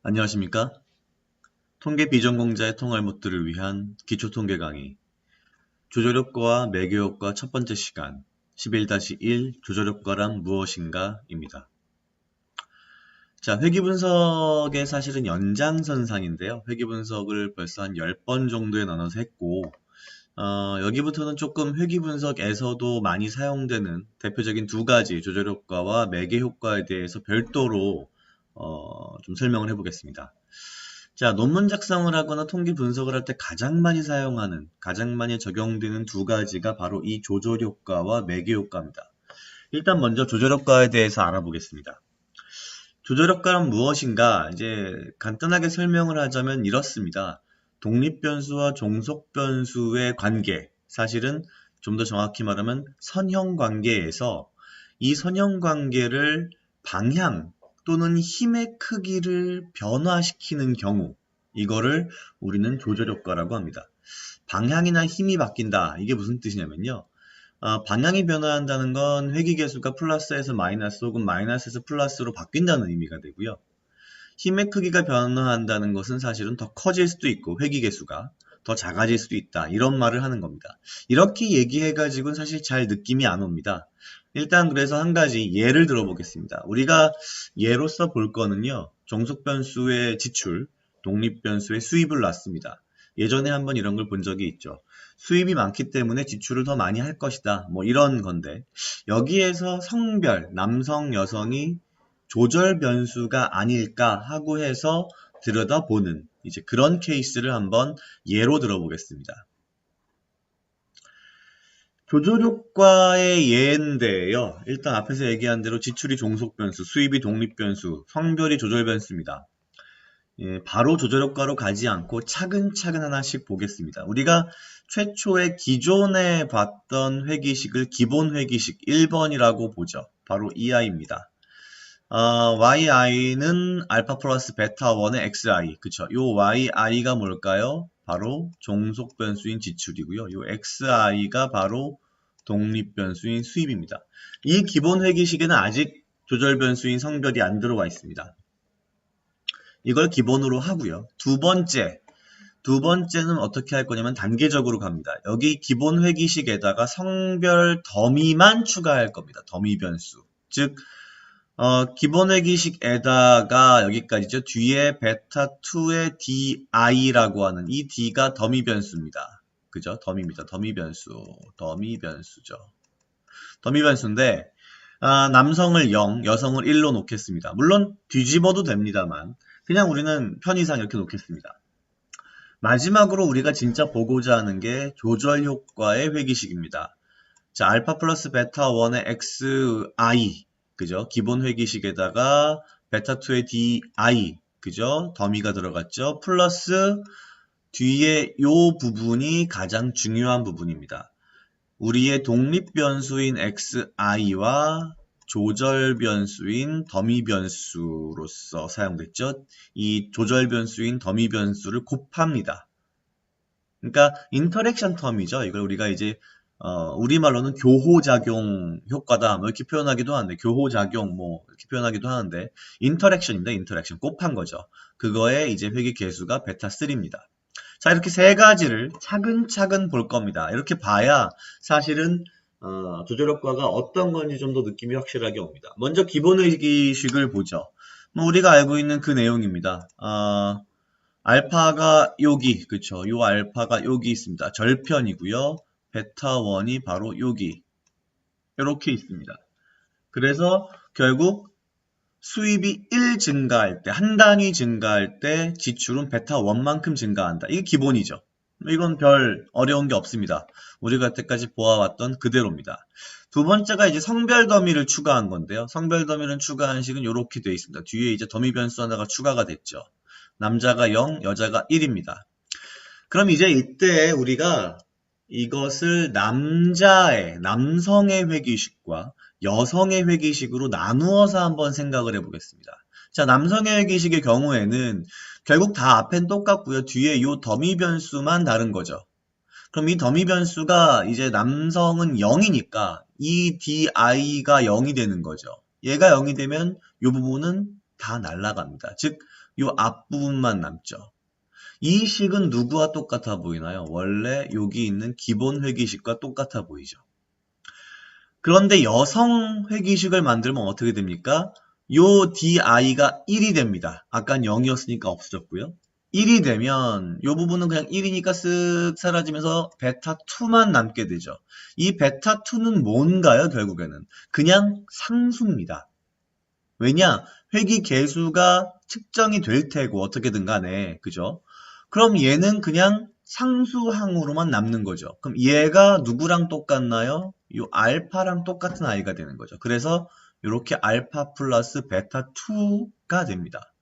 안녕하십니까? 통계 비전공자의 통할못들을 위한 기초통계 강의 조절효과와 매개효과 첫 번째 시간 11-1 조절효과란 무엇인가 입니다. 자, 회귀분석의 사실은 연장선상인데요. 회귀분석을 벌써 한 10번 정도에 나눠서 했고 여기부터는 조금 회귀분석에서도 많이 사용되는 대표적인 두 가지 조절효과와 매개효과에 대해서 별도로 좀 설명을 해보겠습니다. 자, 논문 작성을 하거나 통계 분석을 할 때 가장 많이 사용하는, 가장 많이 적용되는 두 가지가 바로 이 조절효과와 매개효과입니다. 일단 먼저 조절효과에 대해서 알아보겠습니다. 조절효과는 무엇인가? 이제 간단하게 설명을 하자면 이렇습니다. 독립변수와 종속변수의 관계, 사실은 좀 더 정확히 말하면 선형관계에서 이 선형관계를 방향 또는 힘의 크기를 변화시키는 경우, 이거를 우리는 조절효과라고 합니다. 방향이나 힘이 바뀐다. 이게 무슨 뜻이냐면요. 방향이 변화한다는 건 회귀계수가 플러스에서 마이너스 혹은 마이너스에서 플러스로 바뀐다는 의미가 되고요. 힘의 크기가 변화한다는 것은 사실은 더 커질 수도 있고 회귀계수가 더 작아질 수도 있다. 이런 말을 하는 겁니다. 이렇게 얘기해가지고는 사실 잘 느낌이 안 옵니다. 일단 그래서 한 가지 예를 들어보겠습니다. 우리가 예로서 볼 거는요. 종속변수의 지출, 독립변수의 수입을 놨습니다. 예전에 한번 이런 걸 본 적이 있죠. 수입이 많기 때문에 지출을 더 많이 할 것이다. 뭐 이런 건데 여기에서 성별, 남성, 여성이 조절 변수가 아닐까 하고 해서 들여다보는 이제 그런 케이스를 한번 예로 들어보겠습니다. 조절 효과의 예인데요. 일단 앞에서 얘기한 대로 지출이 종속 변수, 수입이 독립 변수, 성별이 조절 변수입니다. 예, 바로 조절 효과로 가지 않고 차근차근 하나씩 보겠습니다. 우리가 최초의 기존에 봤던 회기식을 기본 회기식 1번이라고 보죠. 바로 이 아이입니다. yi는 알파 플러스 베타 1의 xi. 그쵸? 요 yi가 뭘까요? 바로 종속 변수인 지출이고요. 요 xi가 바로 독립 변수인 수입입니다. 이 기본 회기식에는 아직 조절 변수인 성별이 안 들어와 있습니다. 이걸 기본으로 하고요. 두 번째는 어떻게 할 거냐면 단계적으로 갑니다. 여기 기본 회기식에다가 성별 더미만 추가할 겁니다. 더미 변수. 즉 기본 회기식에다가 여기까지죠. 뒤에 베타2의 di라고 하는 이 d가 더미 변수입니다. 그죠? 더미입니다. 더미 변수죠. 더미 변수인데 남성을 0, 여성을 1로 놓겠습니다. 물론 뒤집어도 됩니다만 그냥 우리는 편의상 이렇게 놓겠습니다. 마지막으로 우리가 진짜 보고자 하는 게 조절 효과의 회기식입니다. 자, 알파 플러스 베타 1의 xi, 그죠? 기본 회기식에다가 베타2의 di, 그죠? 더미가 들어갔죠? 플러스 뒤에 요 부분이 가장 중요한 부분입니다. 우리의 독립 변수인 xi와 조절 변수인 더미 변수로서 사용됐죠. 이 조절 변수인 더미 변수를 곱합니다. 그러니까 인터랙션 텀이죠. 이걸 우리가 이제 우리말로는 교호작용 효과다 뭐 이렇게 표현하기도 하는데 교호작용 뭐 이렇게 표현하기도 하는데 인터랙션입니다. 인터랙션 곱한 거죠. 그거에 이제 회귀 계수가 베타 3입니다. 자, 이렇게 세 가지를 차근차근 볼 겁니다. 이렇게 봐야 사실은 조절 효과가 어떤 건지 좀 더 느낌이 확실하게 옵니다. 먼저 기본 회귀식을 보죠. 뭐 우리가 알고 있는 그 내용입니다. 알파가 여기, 그쵸? 요 알파가 여기 있습니다. 절편이고요. 베타 1이 바로 여기. 이렇게 있습니다. 그래서 결국 수입이 1 증가할 때, 한 단위 증가할 때 지출은 베타 1만큼 증가한다. 이게 기본이죠. 이건 별 어려운 게 없습니다. 우리가 여태까지 보아왔던 그대로입니다. 두 번째가 이제 성별 더미를 추가한 건데요. 성별 더미를 추가한 식은 이렇게 되어 있습니다. 뒤에 이제 더미 변수 하나가 추가가 됐죠. 남자가 0, 여자가 1입니다. 그럼 이제 이때 우리가 이것을 남성의 회귀식과 여성의 회귀식으로 나누어서 한번 생각을 해보겠습니다. 자, 남성의 회귀식의 경우에는 결국 다 앞엔 똑같고요. 뒤에 이 더미 변수만 다른 거죠. 그럼 이 더미 변수가 이제 남성은 0이니까 이 di가 0이 되는 거죠. 얘가 0이 되면 이 부분은 다 날아갑니다. 즉, 요 앞부분만 남죠. 이 식은 누구와 똑같아 보이나요? 원래 여기 있는 기본 회기식과 똑같아 보이죠. 그런데 여성 회기식을 만들면 어떻게 됩니까? 요 di가 1이 됩니다. 아까 0이었으니까 없어졌고요. 1이 되면 요 부분은 그냥 1이니까 쓱 사라지면서 베타2만 남게 되죠. 이 베타2는 뭔가요? 결국에는 그냥 상수입니다. 왜냐? 회기 개수가 측정이 될 테고 어떻게든 간에 그죠? 그럼 얘는 그냥 상수항으로만 남는 거죠. 그럼 얘가 누구랑 똑같나요? 요 알파랑 똑같은 아이가 되는 거죠. 그래서 이렇게 알파 플러스 베타 2가 됩니다.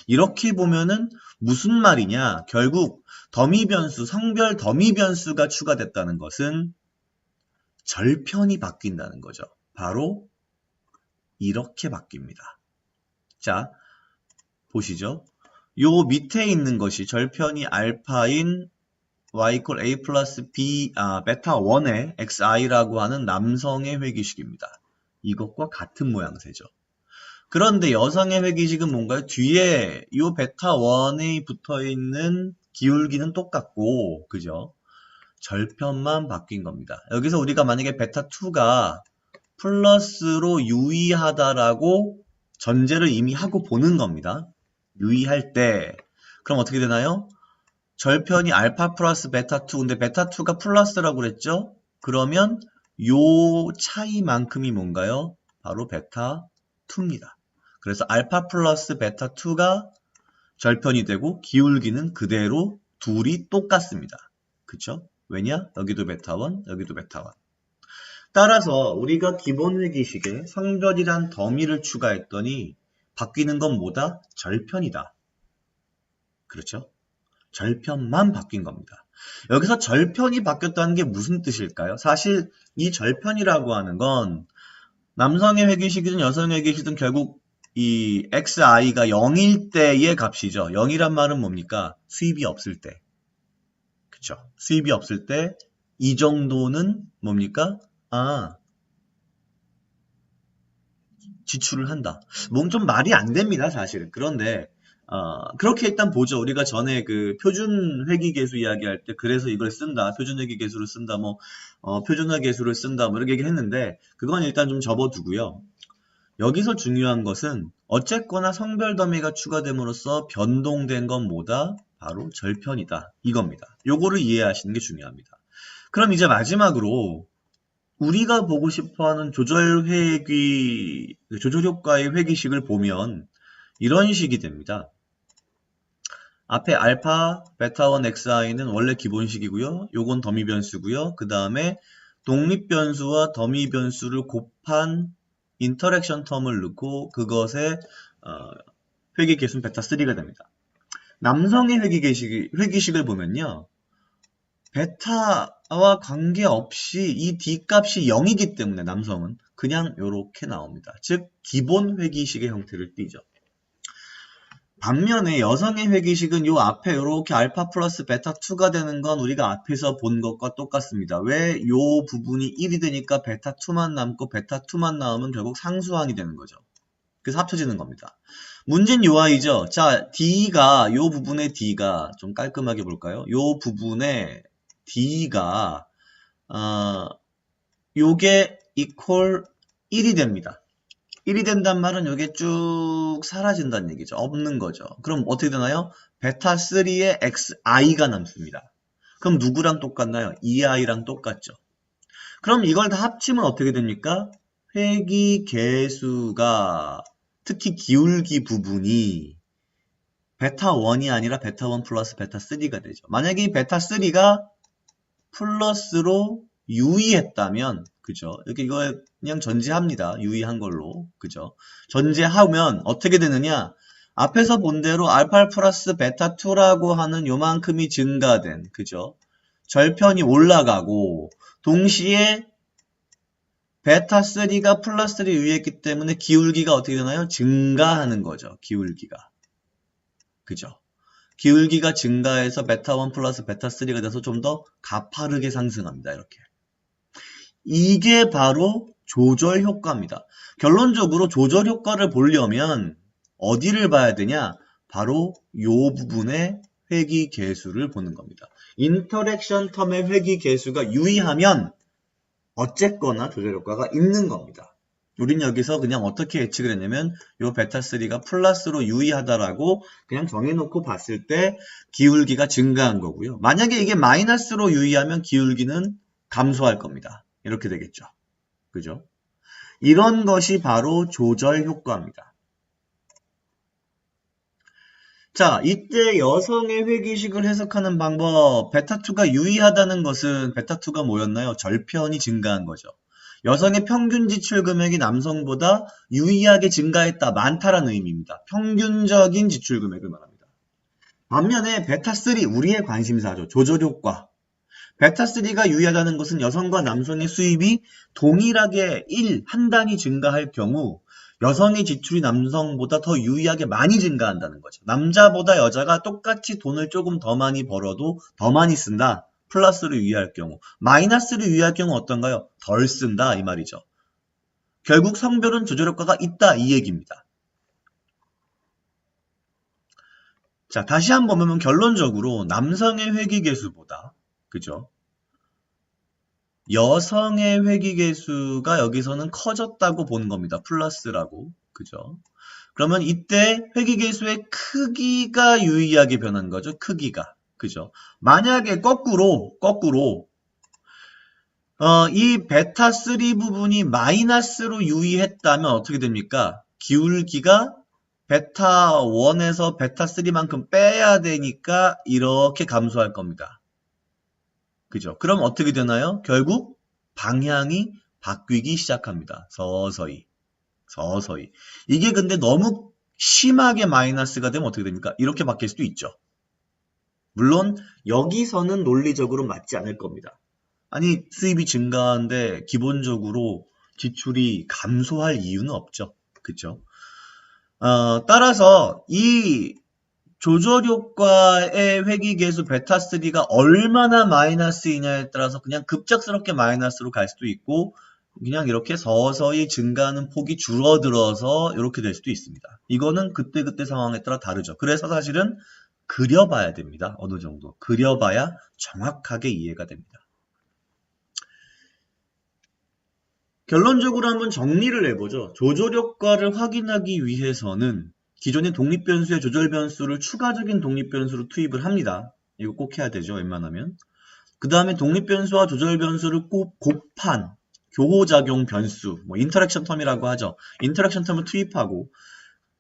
이렇게 보면은 무슨 말이냐? 결국 더미 변수, 성별 더미 변수가 추가됐다는 것은 절편이 바뀐다는 거죠. 바로 이렇게 바뀝니다. 자, 보시죠. 요 밑에 있는 것이 절편이 알파인 y equal a 플러스 b, 베타 1의 xi라고 하는 남성의 회기식입니다. 이것과 같은 모양새죠. 그런데 여성의 회기식은 뭔가요? 뒤에 요 베타 1에 붙어있는 기울기는 똑같고, 그죠? 절편만 바뀐 겁니다. 여기서 우리가 만약에 베타 2가 플러스로 유의하다라고 전제를 이미 하고 보는 겁니다. 유의할 때 그럼 어떻게 되나요? 절편이 알파 플러스 베타 2, 근데 베타 2가 플러스라고 그랬죠? 그러면 요 차이만큼이 뭔가요? 바로 베타 2입니다. 그래서 알파 플러스 베타 2가 절편이 되고 기울기는 그대로 둘이 똑같습니다. 그쵸? 왜냐? 여기도 베타 1, 여기도 베타 1. 따라서 우리가 기본 회기식에 성별이란 더미를 추가했더니 바뀌는 건 뭐다? 절편이다. 그렇죠? 절편만 바뀐 겁니다. 여기서 절편이 바뀌었다는 게 무슨 뜻일까요? 사실 이 절편이라고 하는 건 남성의 회기식이든 여성의 회기식이든 결국 이 xi가 0일 때의 값이죠. 0이란 말은 뭡니까? 수입이 없을 때. 그쵸? 수입이 없을 때 이 정도는 뭡니까? 지출을 한다. 뭔 좀 말이 안 됩니다, 사실은. 그런데 그렇게 일단 보죠. 우리가 전에 그 표준 회기계수 이야기할 때 그래서 이걸 쓴다. 표준 회기계수를 쓴다. 표준화 계수를 쓴다. 이렇게 얘기했는데 그건 일단 좀 접어두고요. 여기서 중요한 것은 어쨌거나 성별 더미가 추가됨으로써 변동된 건 뭐다? 바로 절편이다. 이겁니다. 요거를 이해하시는 게 중요합니다. 그럼 이제 마지막으로 우리가 보고 싶어하는 조절 효과의 회기식을 보면 이런 식이 됩니다. 앞에 알파, 베타1, xi는 원래 기본식이고요. 요건 더미 변수고요. 그 다음에 독립 변수와 더미 변수를 곱한 인터랙션 텀을 넣고 그것의 회기 개수는 베타3가 됩니다. 남성의 회기식을 보면요. 베타와 관계없이 이 D값이 0이기 때문에 남성은 그냥 이렇게 나옵니다. 즉 기본 회기식의 형태를 띠죠. 반면에 여성의 회기식은 요 앞에 이렇게 알파 플러스 베타 2가 되는 건 우리가 앞에서 본 것과 똑같습니다. 왜 요 부분이 1이 되니까 베타 2만 남고 베타 2만 나오면 결국 상수항이 되는 거죠. 그래서 합쳐지는 겁니다. 문제는 요 아이죠. 자, D가 요 부분의 D가 좀 깔끔하게 볼까요? 요 부분의 D가 요게 equal 1이 됩니다. 1이 된단 말은 요게 쭉 사라진다는 얘기죠. 없는 거죠. 그럼 어떻게 되나요? 베타3의 xi가 남습니다. 그럼 누구랑 똑같나요? 2i랑 똑같죠. 그럼 이걸 다 합치면 어떻게 됩니까? 회기 개수가 특히 기울기 부분이 베타1이 아니라 베타1 플러스 베타3가 되죠. 만약에 이 베타3가 플러스로 유의했다면, 그죠? 이렇게 이거 그냥 전제합니다. 유의한 걸로. 그죠? 전제하면 어떻게 되느냐? 앞에서 본 대로 알파 플러스 베타 2라고 하는 요만큼이 증가된, 그죠? 절편이 올라가고, 동시에 베타 3가 플러스를 유의했기 때문에 기울기가 어떻게 되나요? 증가하는 거죠. 기울기가. 그죠? 기울기가 증가해서 베타1 플러스 베타3가 돼서 좀 더 가파르게 상승합니다. 이렇게. 이게 바로 조절 효과입니다. 결론적으로 조절 효과를 보려면 어디를 봐야 되냐? 바로 요 부분의 회귀 계수를 보는 겁니다. 인터랙션 텀의 회귀 계수가 유의하면 어쨌거나 조절 효과가 있는 겁니다. 우린 여기서 그냥 어떻게 예측을 했냐면 요 베타3가 플러스로 유의하다라고 그냥 정해놓고 봤을 때 기울기가 증가한 거고요. 만약에 이게 마이너스로 유의하면 기울기는 감소할 겁니다. 이렇게 되겠죠. 그죠? 이런 것이 바로 조절 효과입니다. 자, 이때 여성의 회귀식을 해석하는 방법, 베타2가 유의하다는 것은 베타2가 뭐였나요? 절편이 증가한 거죠. 여성의 평균 지출 금액이 남성보다 유의하게 증가했다, 많다라는 의미입니다. 평균적인 지출 금액을 말합니다. 반면에 베타3, 우리의 관심사죠. 조절 효과. 베타3가 유의하다는 것은 여성과 남성의 수입이 동일하게 한 단위 증가할 경우 여성의 지출이 남성보다 더 유의하게 많이 증가한다는 거죠. 남자보다 여자가 똑같이 돈을 조금 더 많이 벌어도 더 많이 쓴다. 플러스를 유의할 경우. 마이너스를 유의할 경우 어떤가요? 덜 쓴다 이 말이죠. 결국 성별은 조절 효과가 있다 이 얘기입니다. 자, 다시 한번 보면 결론적으로 남성의 회귀계수보다 그죠? 여성의 회귀계수가 여기서는 커졌다고 보는 겁니다. 플러스라고. 그죠? 그러면 이때 회귀계수의 크기가 유의하게 변한 거죠. 크기가. 그죠? 만약에 거꾸로 이 베타3 부분이 마이너스로 유의했다면 어떻게 됩니까? 기울기가 베타1에서 베타3만큼 빼야 되니까 이렇게 감소할 겁니다. 그죠? 그럼 어떻게 되나요? 결국 방향이 바뀌기 시작합니다. 서서히. 이게 근데 너무 심하게 마이너스가 되면 어떻게 됩니까? 이렇게 바뀔 수도 있죠. 물론 여기서는 논리적으로 맞지 않을 겁니다. 아니 수입이 증가하는데 기본적으로 지출이 감소할 이유는 없죠. 그죠? 따라서 이 조절 효과의 회귀계수 베타3가 얼마나 마이너스이냐에 따라서 그냥 급작스럽게 마이너스로 갈 수도 있고 그냥 이렇게 서서히 증가하는 폭이 줄어들어서 이렇게 될 수도 있습니다. 이거는 그때그때 상황에 따라 다르죠. 그래서 사실은 그려봐야 됩니다. 어느 정도. 그려봐야 정확하게 이해가 됩니다. 결론적으로 한번 정리를 해보죠. 조절 효과를 확인하기 위해서는 기존의 독립변수의 조절 변수를 추가적인 독립변수로 투입을 합니다. 이거 꼭 해야 되죠. 웬만하면. 그 다음에 독립변수와 조절 변수를 꼭 곱한 교호작용 변수, 인터랙션 텀이라고 하죠. 인터랙션 텀을 투입하고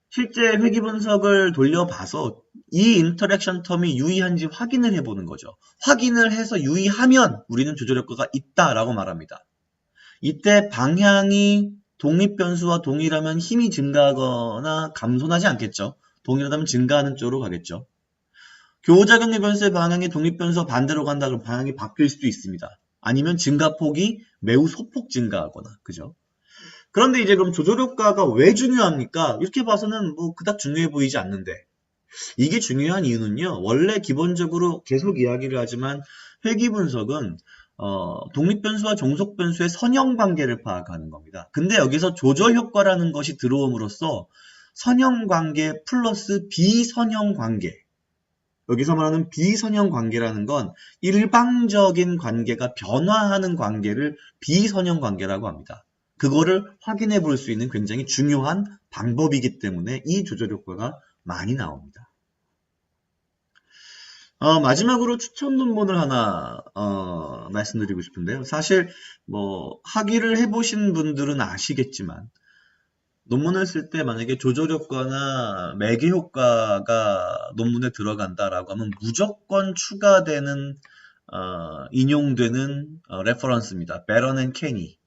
실제 회귀 분석을 돌려봐서 이 인터랙션 텀이 유의한지 확인을 해보는 거죠. 확인을 해서 유의하면 우리는 조절 효과가 있다라고 말합니다. 이때 방향이 독립변수와 동일하면 힘이 증가하거나 감소하지 않겠죠. 동일하다면 증가하는 쪽으로 가겠죠. 교호작용의 변수의 방향이 독립변수와 반대로 간다 그러면 방향이 바뀔 수도 있습니다. 아니면 증가폭이 매우 소폭 증가하거나 그죠? 그런데 이제 그럼 조절 효과가 왜 중요합니까? 이렇게 봐서는 그닥 중요해 보이지 않는데 이게 중요한 이유는요. 원래 기본적으로 계속 이야기를 하지만 회귀 분석은 독립변수와 종속변수의 선형관계를 파악하는 겁니다. 근데 여기서 조절 효과라는 것이 들어옴으로써 선형관계 플러스 비선형관계 여기서 말하는 비선형관계라는 건 일방적인 관계가 변화하는 관계를 비선형관계라고 합니다. 그거를 확인해 볼 수 있는 굉장히 중요한 방법이기 때문에 이 조절 효과가 많이 나옵니다. 마지막으로 추천 논문을 하나 말씀드리고 싶은데요. 사실 학위를 해보신 분들은 아시겠지만 논문을 쓸 때 만약에 조절 효과나 매개 효과가 논문에 들어간다라고 하면 무조건 추가되는 인용되는 레퍼런스입니다. 베런 앤 케니.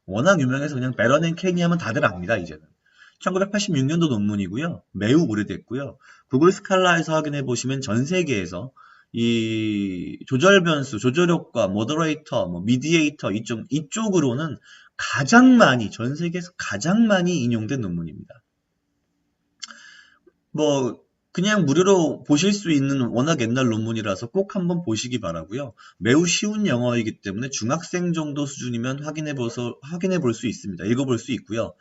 워낙 유명해서 그냥 베런 앤 케니 하면 다들 압니다. 이제는. 1986년도 논문이고요. 매우 오래됐고요. 구글 스칼라에서 확인해 보시면 전 세계에서 이 조절 변수, 조절 효과, 모더레이터, 미디에이터 이쪽으로는 가장 많이 전 세계에서 가장 많이 인용된 논문입니다. 그냥 무료로 보실 수 있는 워낙 옛날 논문이라서 꼭 한번 보시기 바라고요. 매우 쉬운 영어이기 때문에 중학생 정도 수준이면 확인해 볼 수 있습니다. 읽어볼 수 있고요.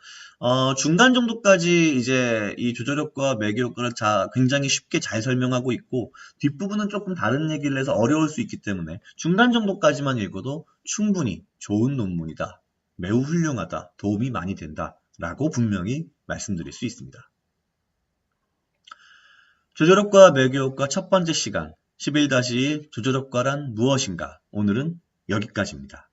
중간 정도까지 이제 이 조절효과, 매개효과를 굉장히 쉽게 잘 설명하고 있고, 뒷부분은 조금 다른 얘기를 해서 어려울 수 있기 때문에 중간 정도까지만 읽어도 충분히 좋은 논문이다. 매우 훌륭하다. 도움이 많이 된다. 라고 분명히 말씀드릴 수 있습니다. 조절효과 매개효과 첫 번째 시간 11-1 조절효과란 무엇인가? 오늘은 여기까지입니다.